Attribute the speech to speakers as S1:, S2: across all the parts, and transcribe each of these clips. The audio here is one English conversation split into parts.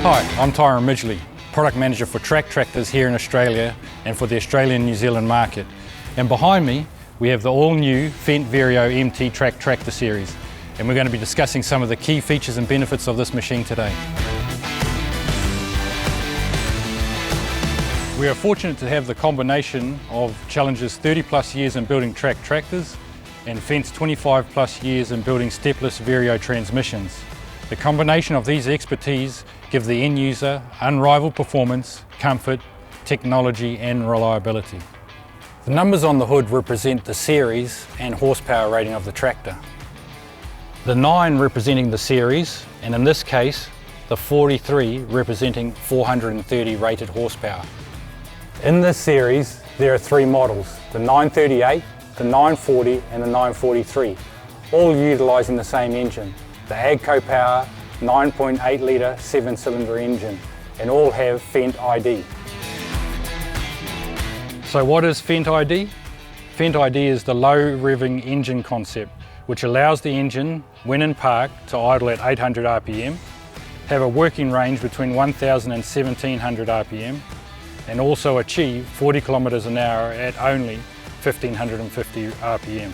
S1: Hi, I'm Tyron Midgley, Product Manager for track tractors here in Australia and for the Australian New Zealand market. And behind me, we have the all-new Fendt Vario MT Tractor series. And we're going to be discussing some of the key features and benefits of this machine today. We are fortunate to have the combination of Challenger's 30+ years in building track tractors and Fendt's 25+ years in building stepless Vario transmissions. The combination of these expertise give the end user unrivaled performance, comfort, technology and reliability. The numbers on the hood represent the series and horsepower rating of the tractor. The 9 representing the series, and in this case the 43 representing 430 rated horsepower. In this series there are 3 models, the 938, the 940 and the 943, all utilising the same engine, the AGWEST 9.8 litre 7-cylinder engine, and all have Fendt ID. So what is Fendt ID? Fendt ID is the low revving engine concept, which allows the engine, when in park, to idle at 800 RPM, have a working range between 1000 and 1700 RPM, and also achieve 40 kilometres an hour at only 1550 RPM.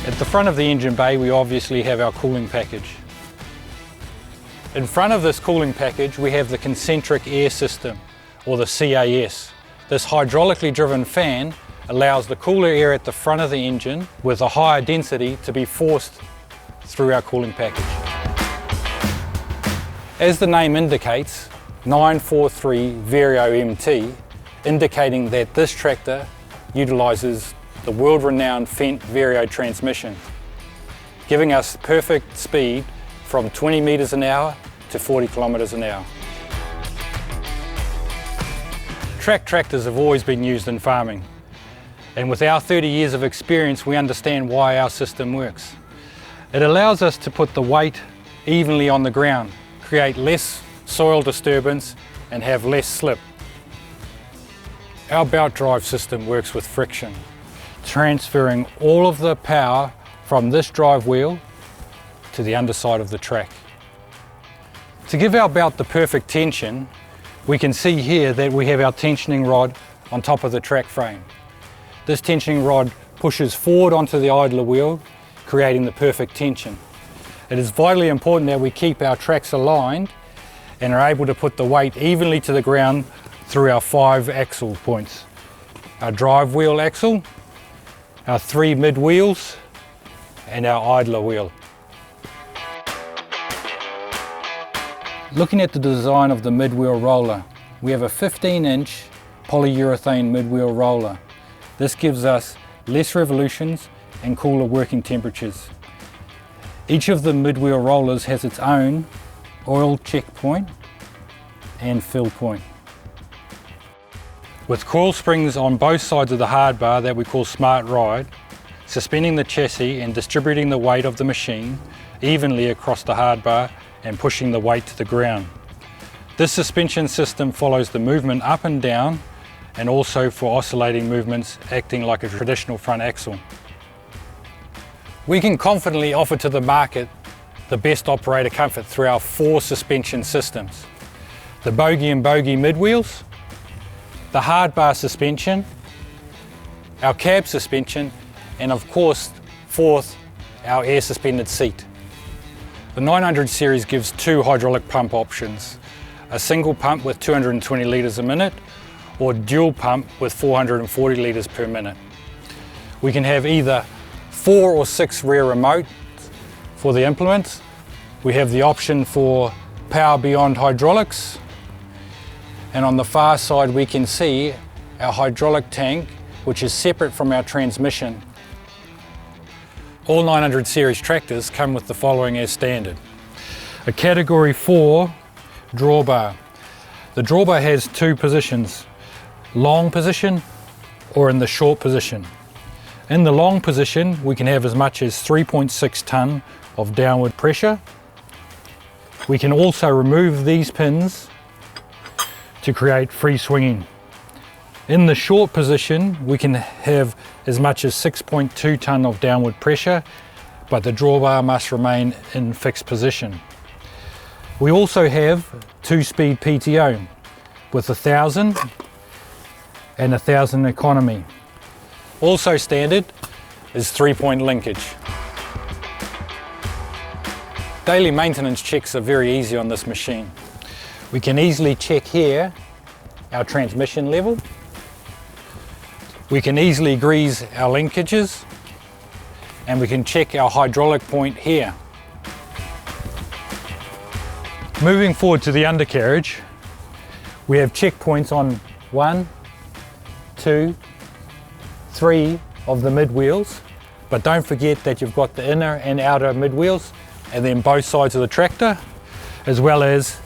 S1: At the front of the engine bay we obviously have our cooling package. In front of this cooling package we have the concentric air system, or the CAS. This hydraulically driven fan allows the cooler air at the front of the engine with a higher density to be forced through our cooling package. As the name indicates, 943 Vario MT, indicating that this tractor utilises the world-renowned Fendt Vario transmission, giving us perfect speed from 20 metres an hour to 40 kilometres an hour. Track tractors have always been used in farming, and with our 30 years of experience we understand why our system works. It allows us to put the weight evenly on the ground, create less soil disturbance and have less slip. Our belt drive system works with friction, transferring all of the power from this drive wheel to the underside of the track. To give our belt the perfect tension, we can see here that we have our tensioning rod on top of the track frame. This tensioning rod pushes forward onto the idler wheel, creating the perfect tension. It is vitally important that we keep our tracks aligned and are able to put the weight evenly to the ground through our 5 axle points. Our drive wheel axle, our 3 mid wheels and our idler wheel. Looking at the design of the mid-wheel roller, we have a 15-inch polyurethane mid-wheel roller. This gives us less revolutions and cooler working temperatures. Each of the mid-wheel rollers has its own oil check point and fill point. With coil springs on both sides of the hard bar that we call Smart Ride, suspending the chassis and distributing the weight of the machine evenly across the hard bar and pushing the weight to the ground. This suspension system follows the movement up and down and also for oscillating movements, acting like a traditional front axle. We can confidently offer to the market the best operator comfort through our 4 suspension systems: the bogie and bogie mid wheels, the hard bar suspension, our cab suspension, and of course, 4th, our air suspended seat. The 900 series gives 2 hydraulic pump options, a single pump with 220 litres a minute or dual pump with 440 litres per minute. We can have either 4 or 6 rear remotes for the implements. We have the option for power beyond hydraulics, and on the far side we can see our hydraulic tank, which is separate from our transmission. All 900 series tractors come with the following as standard: a category 4 drawbar. The drawbar has 2 positions, long position or in the short position. In the long position we can have as much as 3.6 tonne of downward pressure. We can also remove these pins to create free swinging. In the short position we can have as much as 6.2 tonne of downward pressure, but the drawbar must remain in fixed position. We also have 2-speed PTO with 1000 and 1000 economy. Also standard is 3-point linkage. Daily maintenance checks are very easy on this machine. We can easily check here our transmission level. We can easily grease our linkages, and we can check our hydraulic point here. Moving forward to the undercarriage, we have checkpoints on 1, 2, 3 of the mid wheels, but don't forget that you've got the inner and outer mid wheels, and then both sides of the tractor, as well as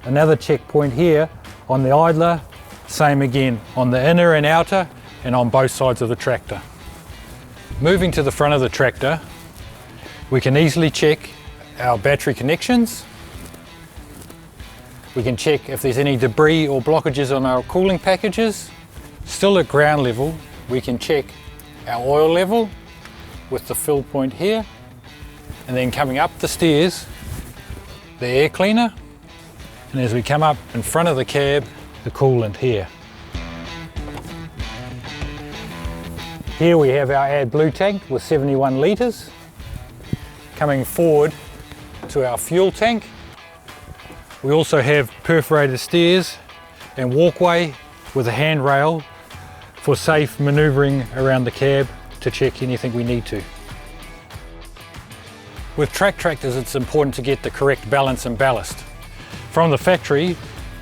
S1: another checkpoint here on the idler, same again on the inner and outer and on both sides of the tractor. Moving to the front of the tractor, we can easily check our battery connections. We can check if there's any debris or blockages on our cooling packages. Still at ground level, we can check our oil level with the fill point here, and then coming up the stairs, the air cleaner, and as we come up in front of the cab, the coolant here. Here we have our AdBlue tank with 71 litres. Coming forward to our fuel tank, we also have perforated stairs and walkway with a handrail for safe manoeuvring around the cab to check anything we need to. With track tractors, it's important to get the correct balance and ballast. From the factory,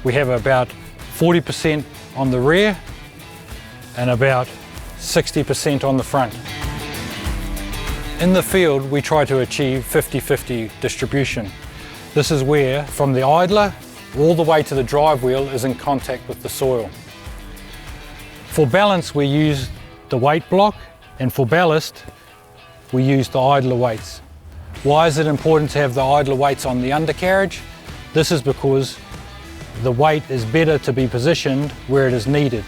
S1: we have about 40% on the rear and about 60% on the front. In the field, we try to achieve 50-50 distribution. This is where, from the idler all the way to the drive wheel, is in contact with the soil. For balance, we use the weight block, and for ballast, we use the idler weights. Why is it important to have the idler weights on the undercarriage? This is because the weight is better to be positioned where it is needed.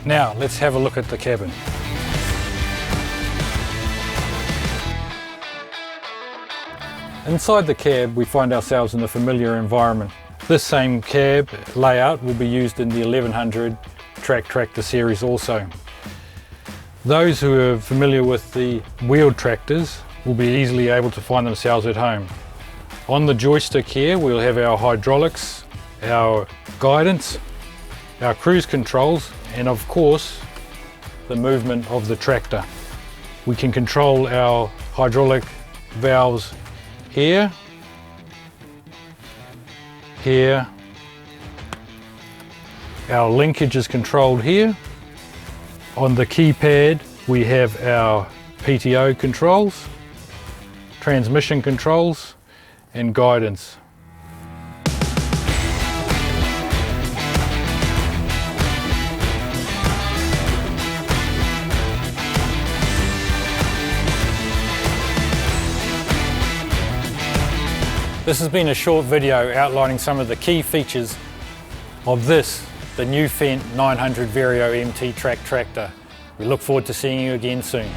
S1: Now, let's have a look at the cabin. Inside the cab, we find ourselves in a familiar environment. This same cab layout will be used in the 1100 track tractor series also. Those who are familiar with the wheeled tractors will be easily able to find themselves at home. On the joystick here, we'll have our hydraulics, our guidance, our cruise controls, and of course, the movement of the tractor. We can control our hydraulic valves here, here. Our linkage is controlled here. On the keypad, we have our PTO controls, transmission controls, and guidance. This has been a short video outlining some of the key features of this, the new Fendt 900 Vario MT Tractor. We look forward to seeing you again soon.